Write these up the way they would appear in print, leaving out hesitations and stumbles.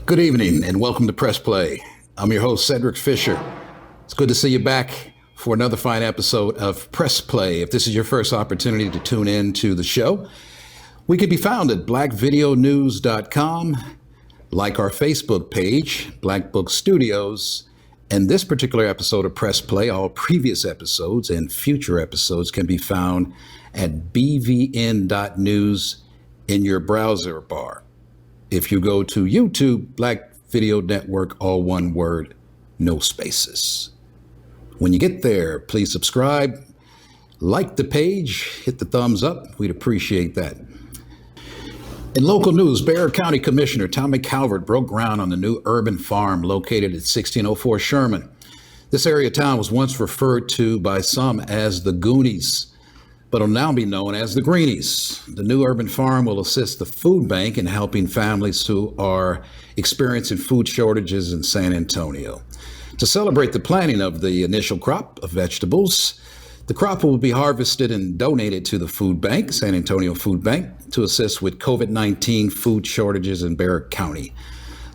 Good evening and welcome to Press Play. I'm your host, Cedric Fisher. It's good to see you back for another fine episode of Press Play. If this is your first opportunity to tune in to the show, we can be found at blackvideonews.com, like our Facebook page, Black Book Studios, and this particular episode of Press Play, all previous episodes and future episodes can be found at bvn.news in your browser bar. If you go to YouTube, Black Video Network, all one word, no spaces. When you get there, please subscribe, like the page, hit the thumbs up. We'd appreciate that. In local news, Bexar County Commissioner Tommy Calvert broke ground on the new urban farm located at 1604 Sherman. This area of town was once referred to by some as the Goonies, but will now be known as the Greenies. The new urban farm will assist the food bank in helping families who are experiencing food shortages in San Antonio. To celebrate the planting of the initial crop of vegetables, the crop will be harvested and donated to the food bank, San Antonio Food Bank, to assist with COVID-19 food shortages in Bexar County.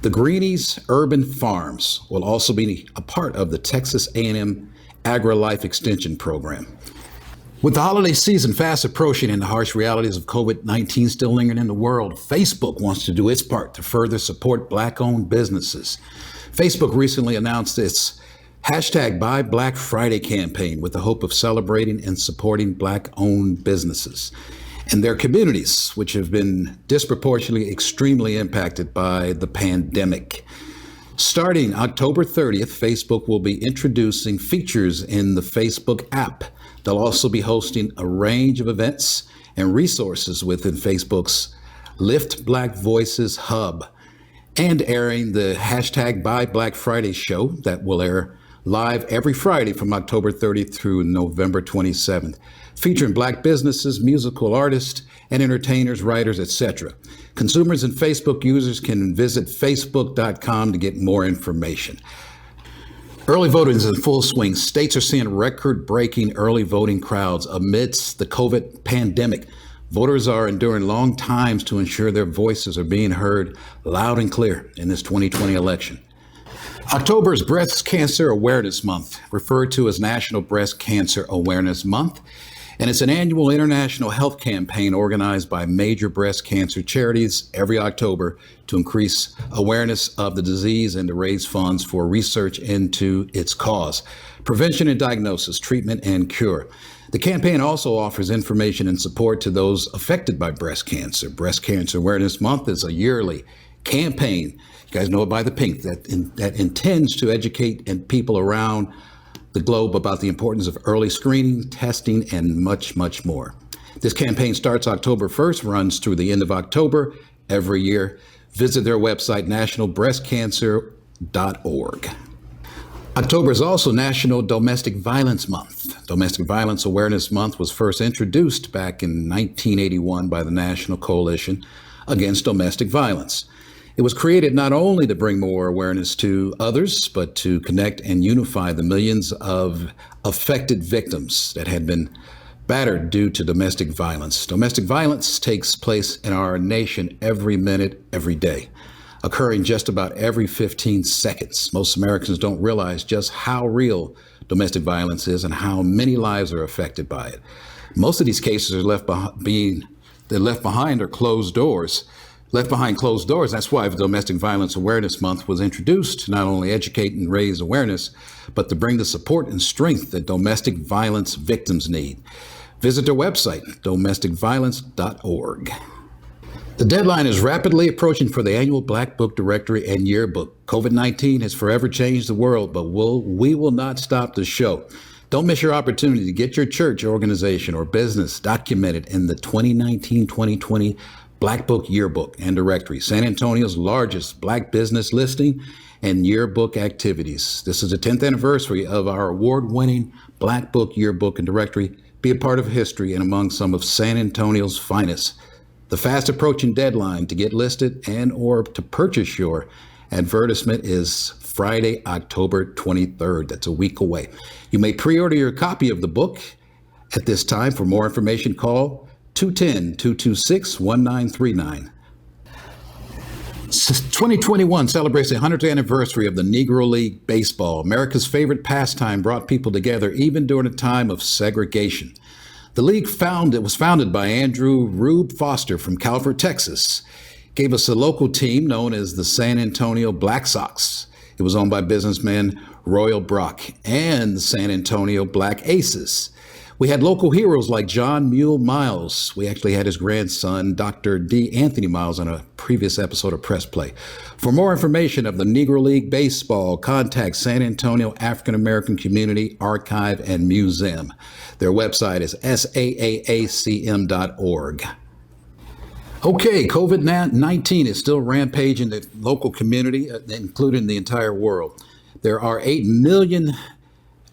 The Greenies Urban Farms will also be a part of the Texas A&M Agri-Life Extension Program. With the holiday season fast approaching and the harsh realities of COVID-19 still lingering in the world, Facebook wants to do its part to further support Black-owned businesses. Facebook recently announced its hashtag Buy Black Friday campaign with the hope of celebrating and supporting Black-owned businesses and their communities, which have been disproportionately extremely impacted by the pandemic. Starting October 30th, Facebook will be introducing features in the Facebook app. They'll also be hosting a range of events and resources within Facebook's Lift Black Voices hub and airing the hashtag Buy Black Friday show that will air live every Friday from October 30th through November 27th, featuring Black businesses, musical artists, and entertainers, writers, etc. Consumers and Facebook users can visit facebook.com to get more information. Early voting is in full swing. States are seeing record-breaking early voting crowds amidst the COVID pandemic. Voters are enduring long times to ensure their voices are being heard loud and clear in this 2020 election. October is Breast Cancer Awareness Month, referred to as National Breast Cancer Awareness Month, and it's an annual international health campaign organized by major breast cancer charities every October to increase awareness of the disease and to raise funds for research into its cause, prevention and diagnosis, treatment and cure. The campaign also offers information and support to those affected by breast cancer. Breast Cancer Awareness Month is a yearly campaign, you guys know it by the pink, that intends to educate people around the globe about the importance of early screening, testing, and much, much more. This campaign starts October 1st, runs through the end of October every year. Visit their website, nationalbreastcancer.org. October is also National Domestic Violence Month. Domestic Violence Awareness Month was first introduced back in 1981 by the National Coalition Against Domestic Violence. It was created not only to bring more awareness to others, but to connect and unify the millions of affected victims that had been battered due to domestic violence. Domestic violence takes place in our nation every minute, every day, occurring just about every 15 seconds. Most Americans don't realize just how real domestic violence is and how many lives are affected by it. Most of these cases are left behind closed doors. Left behind closed doors. That's why the Domestic Violence Awareness Month was introduced to not only educate and raise awareness, but to bring the support and strength that domestic violence victims need. Visit their website, domesticviolence.org. The deadline is rapidly approaching for the annual Black Book Directory and Yearbook. COVID-19 has forever changed the world, but we will not stop the show. Don't miss your opportunity to get your church, organization, or business documented in the 2019-2020 Black Book Yearbook and Directory, San Antonio's largest Black business listing and yearbook activities. This is the 10th anniversary of our award-winning Black Book Yearbook and Directory. Be a part of history and among some of San Antonio's finest. The fast approaching deadline to get listed and or to purchase your advertisement is Friday, October 23rd. That's a week away. You may pre-order your copy of the book at this time. For more information, call 210-226-1939. 2021 celebrates the 100th anniversary of the Negro League Baseball, America's favorite pastime, brought people together even during a time of segregation. The league was founded by Andrew Rube Foster from Calvert, Texas. Gave us a local team known as the San Antonio Black Sox. It was owned by businessman Royal Brock and the San Antonio Black Aces. We had local heroes like John Mule Miles. We actually had his grandson, Dr. D. Anthony Miles, on a previous episode of Press Play. For more information of the Negro League Baseball, contact San Antonio African American Community Archive and Museum. Their website is SAAACM.org. Okay, COVID-19 is still rampaging the local community, including the entire world. There are 8 million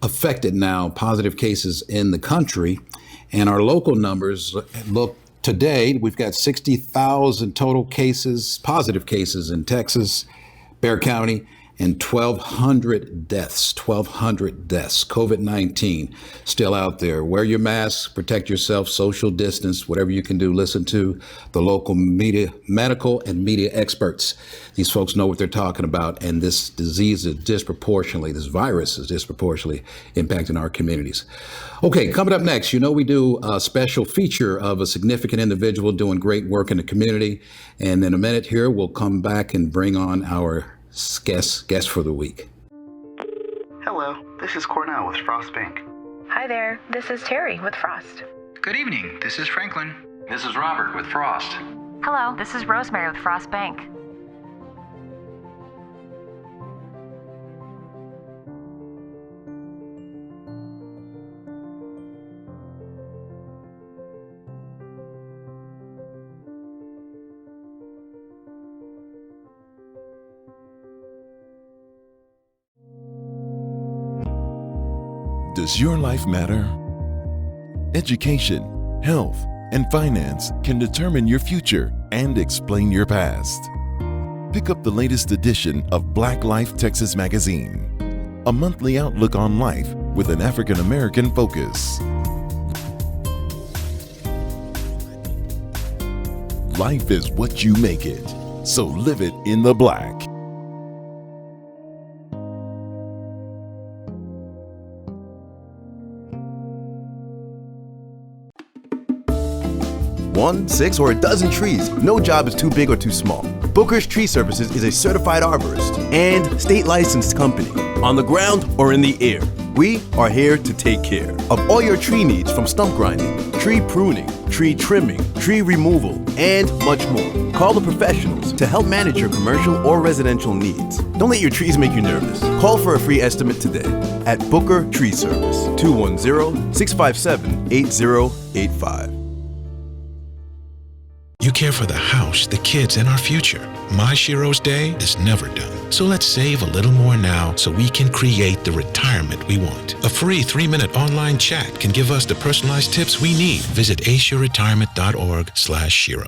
affected now, positive cases in the country, and our local numbers look today, we've got 60,000 total cases, positive cases in Texas, Bexar County, and 1,200 deaths, COVID-19 still out there. Wear your mask, protect yourself, social distance, whatever you can do. Listen to the local media, medical and media experts. These folks know what they're talking about, and this disease is disproportionately, this virus is disproportionately impacting our communities. Okay, coming up next, we do a special feature of a significant individual doing great work in the community. And in a minute here, we'll come back and bring on our guest for the week. Hello, this is Cornell with Frost Bank. Hi there, this is Terry with Frost. Good evening, this is Franklin. This is Robert with Frost. Hello, this is Rosemary with Frost Bank. Does your life matter? Education, health, and finance can determine your future and explain your past. Pick up the latest edition of Black Life Texas Magazine, a monthly outlook on life with an African American focus. Life is what you make it, so live it in the black. 1, 6, or a dozen trees. No job is too big or too small. Booker's Tree Services is a certified arborist and state licensed company. On the ground or in the air, we are here to take care of all your tree needs, from stump grinding, tree pruning, tree trimming, tree removal, and much more. Call the professionals to help manage your commercial or residential needs. Don't let your trees make you nervous. Call for a free estimate today at Booker Tree Service, 210-657-8085. You care for the house, the kids, and our future. My Shiro's day is never done. So let's save a little more now so we can create the retirement we want. A free 3-minute online chat can give us the personalized tips we need. Visit asiaretirement.org/Shiro.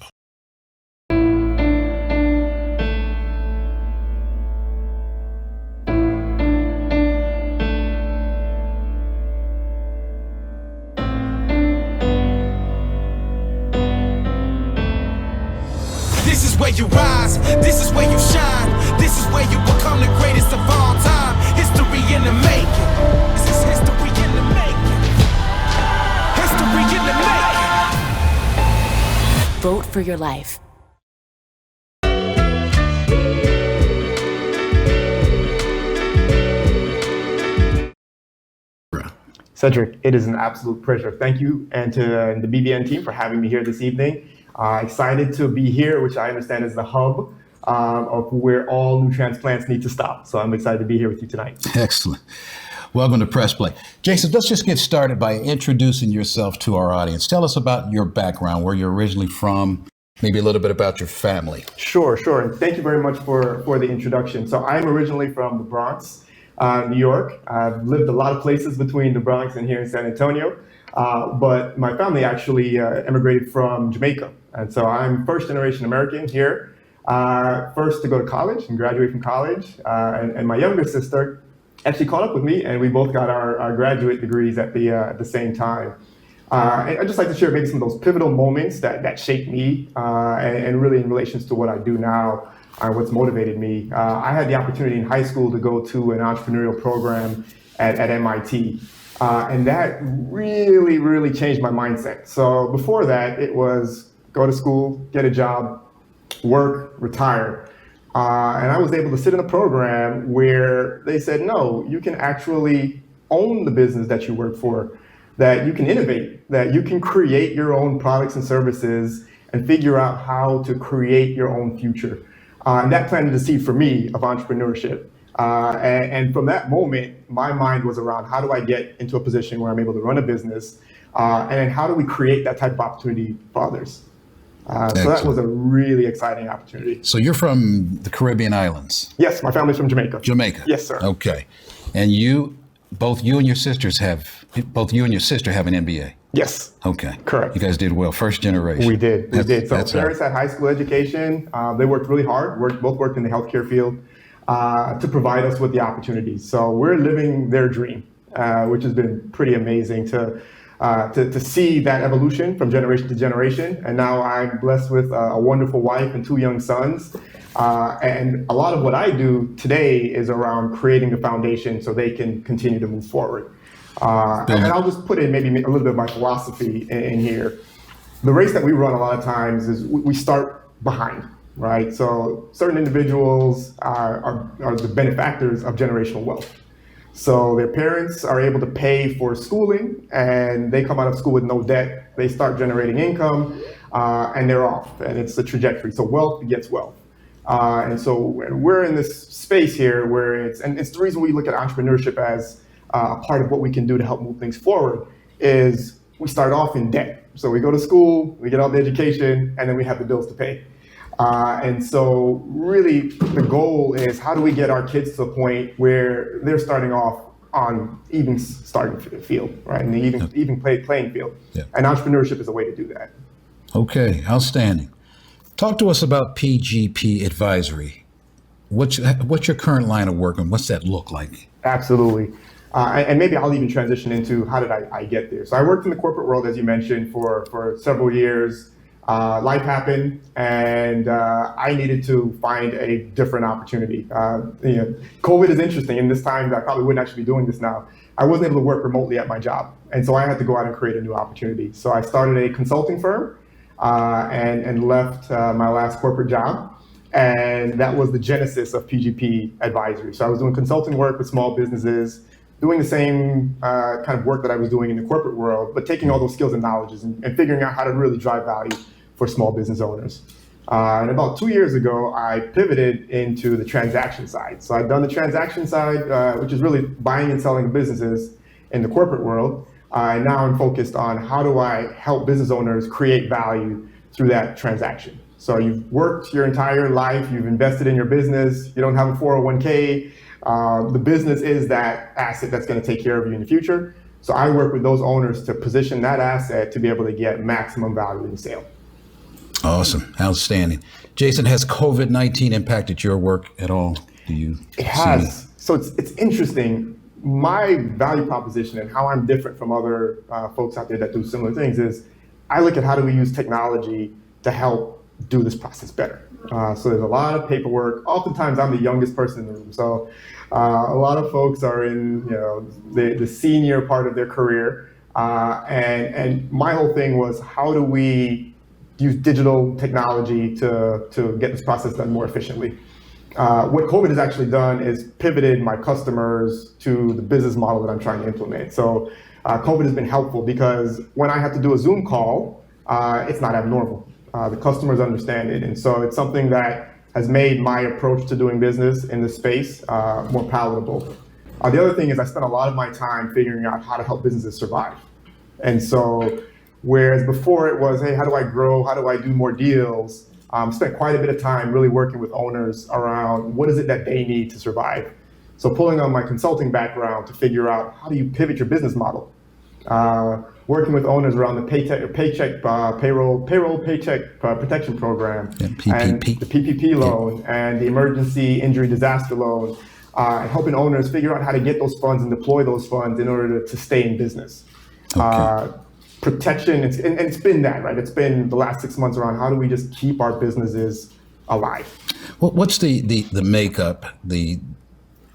This is where you rise, this is where you shine, this is where you become the greatest of all time. History in the making. This is history in the making. History in the making. Vote for your life. Cedric, it is an absolute pleasure. Thank you, and to the BBN team for having me here this evening. Excited to be here, which I understand is the hub of where all new transplants need to stop. So I'm excited to be here with you tonight. Excellent. Welcome to Press Play. Jason, let's just get started by introducing yourself to our audience. Tell us about your background, where you're originally from, maybe a little bit about your family. Sure. And thank you very much for the introduction. So I'm originally from the Bronx, New York. I've lived a lot of places between the Bronx and here in San Antonio. But my family actually immigrated from Jamaica. And so I'm first generation American here, first to go to college and graduate from college. And my younger sister actually caught up with me, and we both got our graduate degrees at the same time. And I'd just like to share maybe some of those pivotal moments that shaped me and really in relations to what I do now. what's motivated me. I had the opportunity in high school to go to an entrepreneurial program at MIT. And that really, really changed my mindset. So before that, it was go to school, get a job, work, retire. And I was able to sit in a program where they said, no, you can actually own the business that you work for, that you can innovate, that you can create your own products and services and figure out how to create your own future. And that planted the seed for me of entrepreneurship. And from that moment, my mind was around how do I get into a position where I'm able to run a business, and how do we create that type of opportunity for others? So that was a really exciting opportunity. So you're from the Caribbean islands? Yes, my family's from Jamaica. Jamaica? Yes, sir. Okay. And both you and your sister have an MBA? Yes. Okay. Correct. You guys did well. First generation. We did. So parents had high school education. They worked really hard. Both worked in the healthcare field to provide us with the opportunities. So we're living their dream, which has been pretty amazing to see that evolution from generation to generation. And now I'm blessed with a wonderful wife and two young sons. And a lot of what I do today is around creating the foundation so they can continue to move forward. And I'll just put in maybe a little bit of my philosophy in here. The race that we run a lot of times is we start behind, right? So certain individuals are the benefactors of generational wealth. So their parents are able to pay for schooling and they come out of school with no debt. They start generating income and they're off, and it's a trajectory. So wealth begets wealth. And so we're in this space here where it's the reason we look at entrepreneurship as a part of what we can do to help move things forward is we start off in debt. So we go to school, we get all the education, and then we have the bills to pay. And so really the goal is how do we get our kids to a point where they're starting off on even starting field, right? And the even playing field. Yeah. And entrepreneurship is a way to do that. Okay, outstanding. Talk to us about PGP Advisory. What's your current line of work and what's that look like? Absolutely. And maybe I'll even transition into how did I get there. So I worked in the corporate world, as you mentioned, for several years. Life happened, and I needed to find a different opportunity. COVID is interesting. In this time, I probably wouldn't actually be doing this now. I wasn't able to work remotely at my job, and so I had to go out and create a new opportunity. So I started a consulting firm and left my last corporate job. And that was the genesis of PGP Advisory. So I was doing consulting work with small businesses, doing the same kind of work that I was doing in the corporate world, but taking all those skills and knowledges and figuring out how to really drive value for small business owners. And about 2 years ago, I pivoted into the transaction side. So I've done the transaction side, which is really buying and selling businesses in the corporate world. And now I'm focused on how do I help business owners create value through that transaction. So you've worked your entire life, you've invested in your business, you don't have a 401k, the business is that asset that's going to take care of you in the future. So I work with those owners to position that asset to be able to get maximum value in the sale. Awesome. Outstanding. Jason, has COVID-19 impacted your work at all? It has. So it's interesting. My value proposition and how I'm different from other folks out there that do similar things is I look at how do we use technology to help do this process better. So there's a lot of paperwork. Oftentimes I'm the youngest person in the room. So a lot of folks are in the senior part of their career. And my whole thing was how do we use digital technology to get this process done more efficiently. What COVID has actually done is pivoted my customers to the business model that I'm trying to implement. So COVID has been helpful because when I have to do a Zoom call, it's not abnormal. The customers understand it. And so it's something that has made my approach to doing business in this space more palatable. The other thing is I spent a lot of my time figuring out how to help businesses survive. And so whereas before it was, hey, how do I grow? How do I do more deals? Spent quite a bit of time really working with owners around what is it that they need to survive. So pulling on my consulting background to figure out how do you pivot your business model. Working with owners around the payroll paycheck protection program, and the PPP loan and the emergency injury disaster loan, and helping owners figure out how to get those funds and deploy those funds in order to stay in business. Okay. Protection, and it's been that, right? It's been the last 6 months around how do we just keep our businesses alive. What's the makeup, the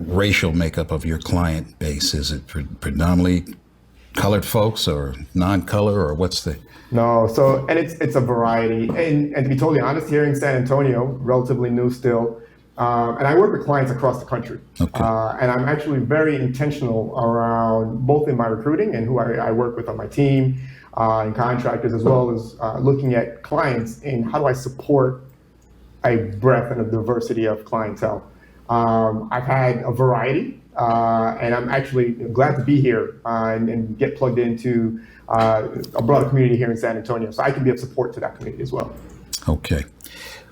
racial makeup of your client base? Is it predominantly colored folks or non-color, or what's the? No, so, and it's a variety. And to be totally honest, here in San Antonio, relatively new still, and I work with clients across the country. Okay. And I'm actually very intentional around both in my recruiting and who I work with on my team, and contractors, as well as looking at clients and how do I support a breadth and a diversity of clientele. I've had a variety, and I'm actually glad to be here and get plugged into a broader community here in San Antonio, so I can be of support to that community as well. Okay.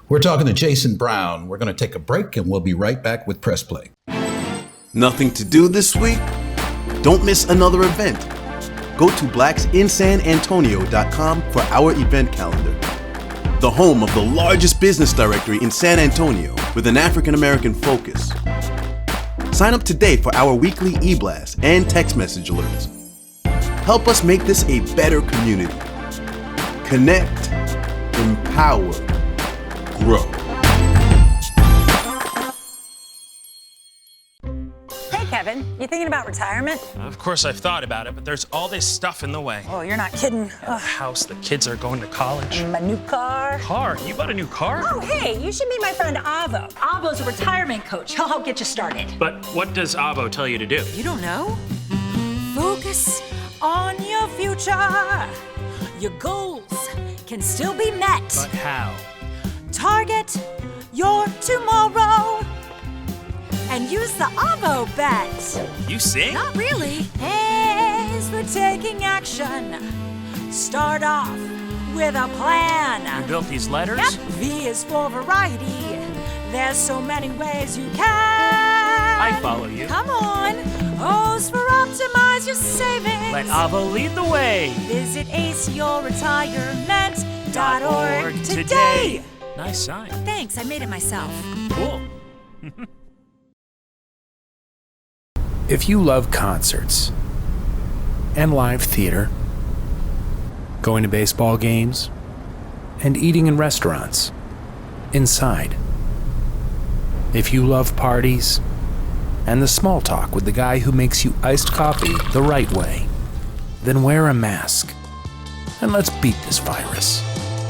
We're talking to Jason Brown. We're going to take a break, and we'll be right back with Press Play. Nothing to do this week? Don't miss another event. Go to blacksinsanantonio.com for our event calendar. The home of the largest business directory in San Antonio with an African-American focus. Sign up today for our weekly e-blast and text message alerts. Help us make this a better community. Connect, empower, grow. Hey, Kevin, you thinking about retirement? Of course I've thought about it, but there's all this stuff in the way. Oh, you're not kidding. The house, the kids are going to college. My new car. Car? You bought a new car? Oh, hey, you should meet my friend Avo. Avo's a retirement coach. He'll help get you started. But what does Avo tell you to do? You don't know? Focus on your future. Your goals can still be met. But how? Target your tomorrow. And use the Avo bet. You sing? Not really. A is for taking action. Start off with a plan. You built these letters? Yep. V is for variety. There's so many ways you can. I follow you. Come on. O's for optimize your savings. Let Avo lead the way. Visit aceyourretirement.org today. Nice sign. Thanks, I made it myself. Cool. If you love concerts and live theater, going to baseball games, and eating in restaurants, inside, if you love parties and the small talk with the guy who makes you iced coffee the right way, then wear a mask and let's beat this virus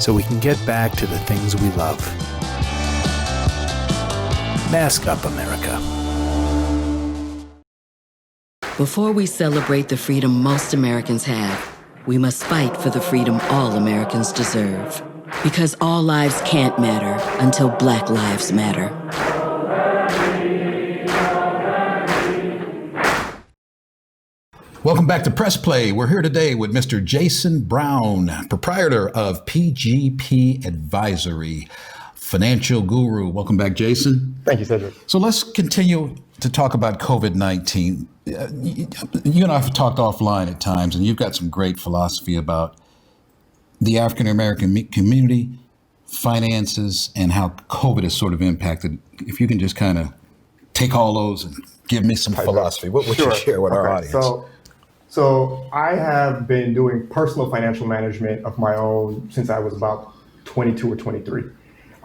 so we can get back to the things we love. Mask up, America. Before we celebrate the freedom most Americans have, we must fight for the freedom all Americans deserve. Because all lives can't matter until Black lives matter. Welcome back to Press Play. We're here today with Mr. Jason Brown, proprietor of PGP Advisory, financial guru. Welcome back, Jason. Thank you, Cedric. So let's continue to talk about COVID-19. You and I have talked offline at times, and you've got some great philosophy about the African-American community, finances, and how COVID has sort of impacted. If you can just kind of take all those and give me some philosophy, what would you share with our audience? So I have been doing personal financial management of my own since I was about 22 or 23.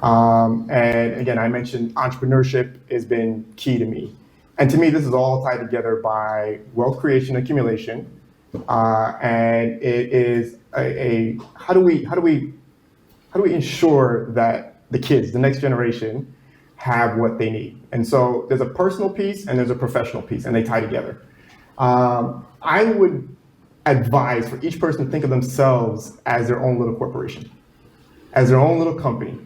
And again, I mentioned entrepreneurship has been key to me. And to me, this is all tied together by wealth creation and accumulation. And it is how do we ensure that the kids, the next generation, have what they need? And so there's a personal piece and there's a professional piece, and they tie together. I would advise for each person to think of themselves as their own little corporation, as their own little company.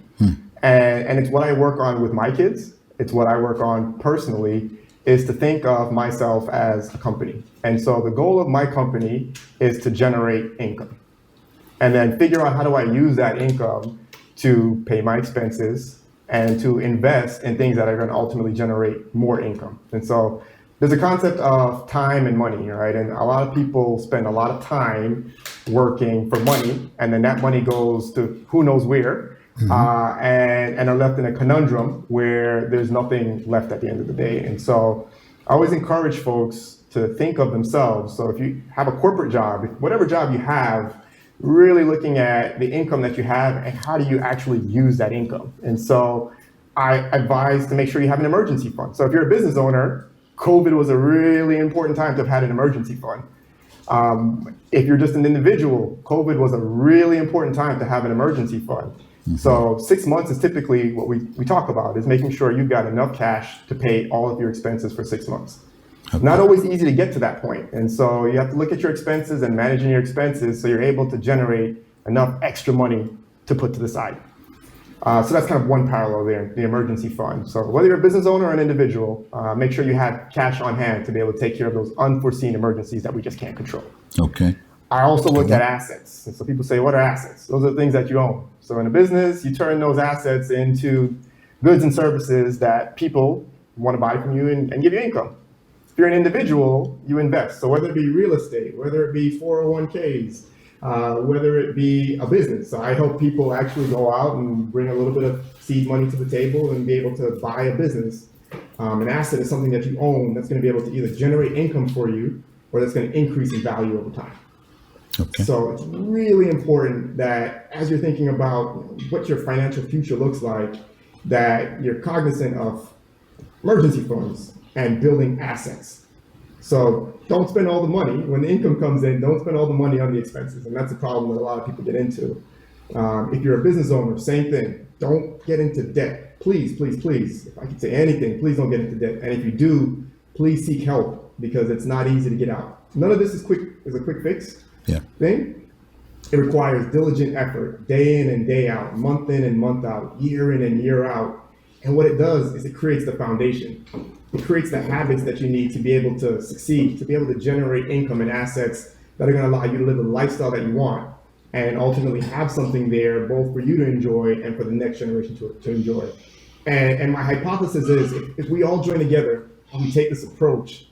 And it's what I work on with my kids. It's what I work on personally, is to think of myself as a company. And so the goal of my company is to generate income. And then figure out how do I use that income to pay my expenses and to invest in things that are going to ultimately generate more income. And so there's a concept of time and money, right? And a lot of people spend a lot of time working for money, and then that money goes to who knows where, and are left in a conundrum where there's nothing left at the end of the day. And so I always encourage folks to think of themselves. So if you have a corporate job, whatever job you have, really looking at the income that you have and how do you actually use that income. And so I advise to make sure you have an emergency fund. So if you're a business owner, COVID was a really important time to have had an emergency fund. If you're just an individual, COVID was a really important time to have an emergency fund. Mm-hmm. So 6 months is typically what we talk about, is making sure you've got enough cash to pay all of your expenses for 6 months. Okay. Not always easy to get to that point. And so you have to look at your expenses and managing your expenses so you're able to generate enough extra money to put to the side. So that's kind of one parallel there, the emergency fund. So whether you're a business owner or an individual, make sure you have cash on hand to be able to take care of those unforeseen emergencies that we just can't control. Okay. I also look at assets. And so people say, what are assets? Those are the things that you own. So in a business, you turn those assets into goods and services that people want to buy from you and give you income. If you're an individual, you invest. So whether it be real estate, whether it be 401ks, whether it be a business. So I help people actually go out and bring a little bit of seed money to the table and be able to buy a business. An asset is something that you own that's going to be able to either generate income for you or that's going to increase in value over time. Okay. So it's really important that as you're thinking about what your financial future looks like, that you're cognizant of emergency funds and building assets. So don't spend all the money. When the income comes in, don't spend all the money on the expenses. And that's a problem that a lot of people get into. If you're a business owner, same thing. Don't get into debt. Please, please, please. If I could say anything, please don't get into debt. And if you do, please seek help because it's not easy to get out. None of this is a quick fix thing. It requires diligent effort, day in and day out, month in and month out, year in and year out. And what it does is it creates the foundation. It creates the habits that you need to be able to succeed, to be able to generate income and assets that are going to allow you to live the lifestyle that you want and ultimately have something there both for you to enjoy and for the next generation to enjoy. And my hypothesis is if we all join together and we take this approach,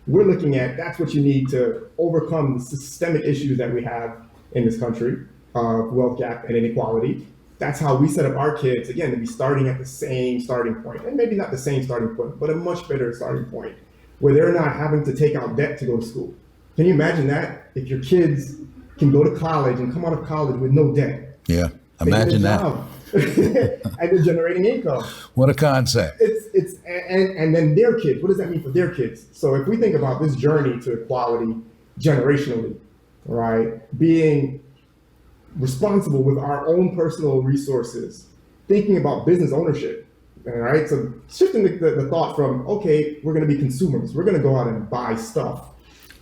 we're looking at that's what you need to overcome the systemic issues that we have in this country of wealth gap and inequality. That's how we set up our kids, again, to be starting at the same starting point, and maybe not the same starting point, but a much better starting point where they're not having to take out debt to go to school. Can you imagine that? If your kids can go to college and come out of college with no debt. Yeah, imagine that. And they're generating income. What a concept. And then their kids, what does that mean for their kids? So if we think about this journey to equality generationally, right, being responsible with our own personal resources, thinking about business ownership, all right? So shifting the thought from, okay, we're gonna be consumers, we're gonna go out and buy stuff,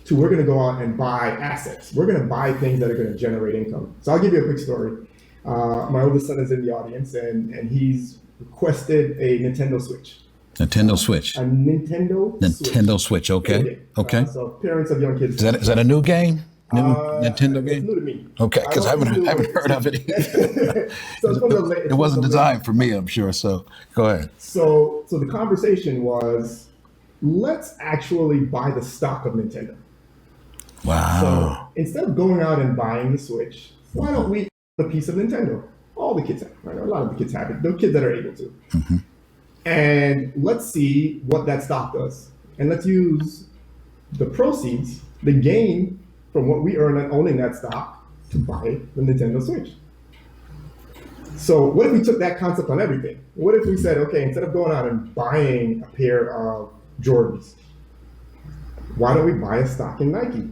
to we're gonna go out and buy assets. We're gonna buy things that are gonna generate income. So I'll give you a quick story. My oldest son is in the audience and he's requested a Nintendo Switch. Nintendo Switch. A Nintendo Switch, okay. Okay. So parents of young kids. Is that a new game? Nintendo game? It's new to me. Okay, because I haven't heard of it. So it wasn't designed for me, I'm sure. So go ahead. So the conversation was, let's actually buy the stock of Nintendo. Wow. So instead of going out and buying the Switch, why don't we own a piece of Nintendo? All the kids have, right? A lot of the kids have it. The kids that are able to. Mm-hmm. And let's see what that stock does. And let's use the proceeds, the gain from what we earn on owning that stock to buy the Nintendo Switch. So what if we took that concept on everything? What if we said, okay, instead of going out and buying a pair of Jordans, why don't we buy a stock in Nike?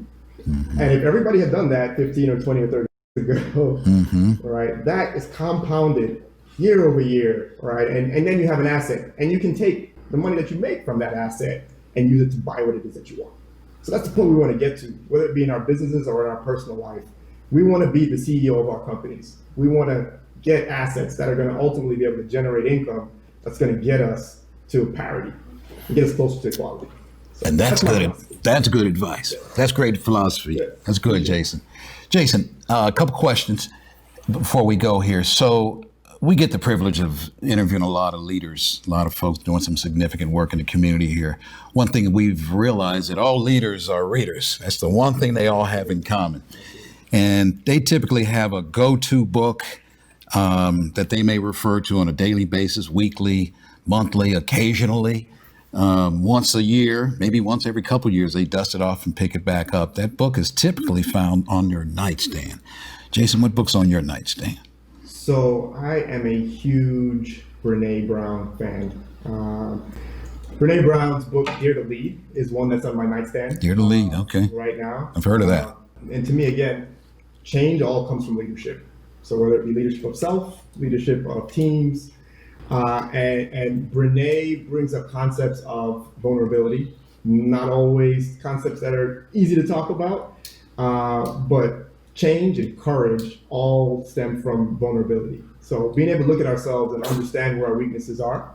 Mm-hmm. And if everybody had done that 15 or 20 or 30 years ago, mm-hmm. right, that is compounded year over year, right? And then you have an asset, and you can take the money that you make from that asset and use it to buy what it is that you want. So that's the point we want to get to, whether it be in our businesses or in our personal life. We want to be the CEO of our companies. We want to get assets that are going to ultimately be able to generate income that's going to get us to parity and get us closer to equality. So and that's good. That's good advice. Yeah. That's great philosophy. Yeah. That's good, Jason. Jason, a couple questions before we go here. So we get the privilege of interviewing a lot of leaders, a lot of folks doing some significant work in the community here. One thing we've realized that all leaders are readers. That's the one thing they all have in common. And they typically have a go-to book that they may refer to on a daily basis, weekly, monthly, occasionally. Once a year, maybe once every couple of years, they dust it off and pick it back up. That book is typically found on your nightstand. Jason, what book's on your nightstand? So I am a huge Brene Brown fan. Brene Brown's book, Dare to Lead, is one that's on my nightstand. Dare to Lead, okay. Right now. I've heard of that. And to me, again, change all comes from leadership. So whether it be leadership of self, leadership of teams, and Brene brings up concepts of vulnerability, not always concepts that are easy to talk about, but change and courage all stem from vulnerability. So being able to look at ourselves and understand where our weaknesses are,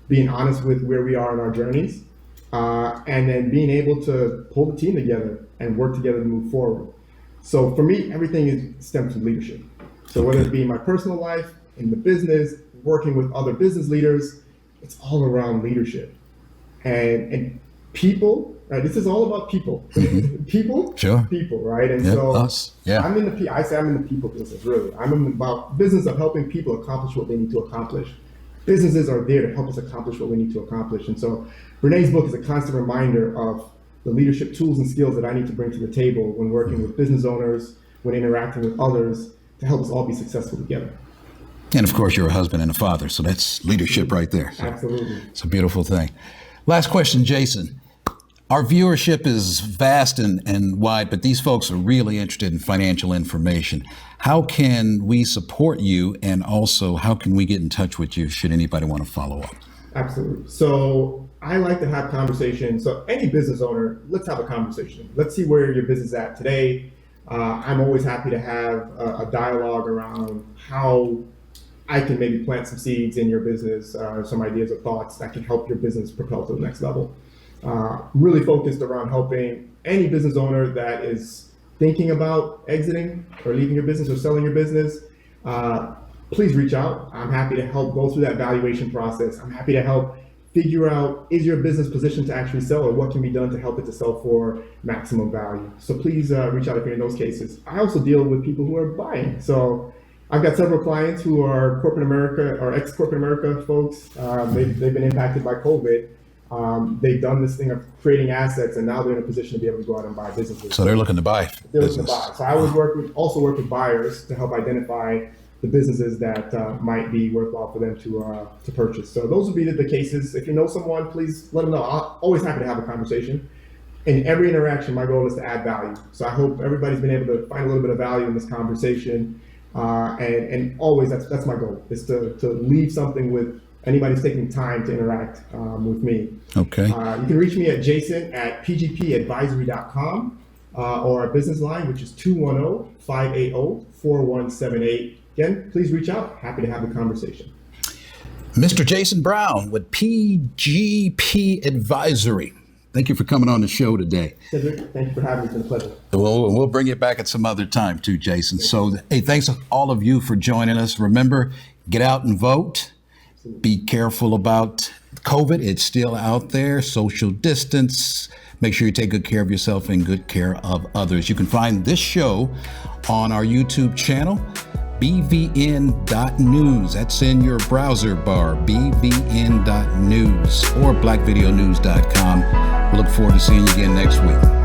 being honest with where we are in our journeys, and then being able to pull the team together and work together to move forward. So for me, everything stems from leadership. So whether it be in my personal life, in the business, working with other business leaders, it's all around leadership. And people, right? This is all about people. People, sure. People, right? And us. Yeah. I'm in the people business, really. I'm about business of helping people accomplish what they need to accomplish. Businesses are there to help us accomplish what we need to accomplish. And so Brené's book is a constant reminder of the leadership tools and skills that I need to bring to the table when working with business owners, when interacting with others, to help us all be successful together. And of course, you're a husband and a father, so that's leadership right there. So absolutely. It's a beautiful thing. Last question, Jason. Our viewership is vast and wide, but these folks are really interested in financial information. How can we support you, and also how can we get in touch with you should anybody want to follow up? Absolutely. So I like to have conversations. So any business owner, let's have a conversation. Let's see where your business is at today. I'm always happy to have a dialogue around how I can maybe plant some seeds in your business, some ideas or thoughts that can help your business propel to the next level. Really focused around helping any business owner that is thinking about exiting or leaving your business or selling your business. Please reach out. I'm happy to help go through that valuation process. I'm happy to help figure out, is your business positioned to actually sell, or what can be done to help it to sell for maximum value? So please reach out if you're in those cases. I also deal with people who are buying. So I've got several clients who are corporate America or ex-corporate America folks. They've been impacted by COVID. They've done this thing of creating assets, and now they're in a position to be able to go out and buy businesses. So they're looking to buy. They're looking to buy. So I would also work with buyers to help identify the businesses that might be worthwhile for them to purchase. So those would be the cases. If you know someone, please let them know. I'm always happy to have a conversation. In every interaction, my goal is to add value. So I hope everybody's been able to find a little bit of value in this conversation. And always, that's my goal, is to leave something with anybody who's taking time to interact with me. Okay. You can reach me at jason@pgpadvisory.com or our business line, which is 210-580-4178. Again, please reach out. Happy to have a conversation. Mr. Jason Brown with PGP Advisory. Thank you for coming on the show today. Cedric, thank you for having me. It's been a pleasure. We'll bring you back at some other time too, Jason. So, hey, thanks to all of you for joining us. Remember, get out and vote. Be careful about COVID. It's still out there. Social distance. Make sure you take good care of yourself and good care of others. You can find this show on our YouTube channel, bvn.news. That's in your browser bar, bvn.news, or blackvideonews.com. We'll look forward to seeing you again next week.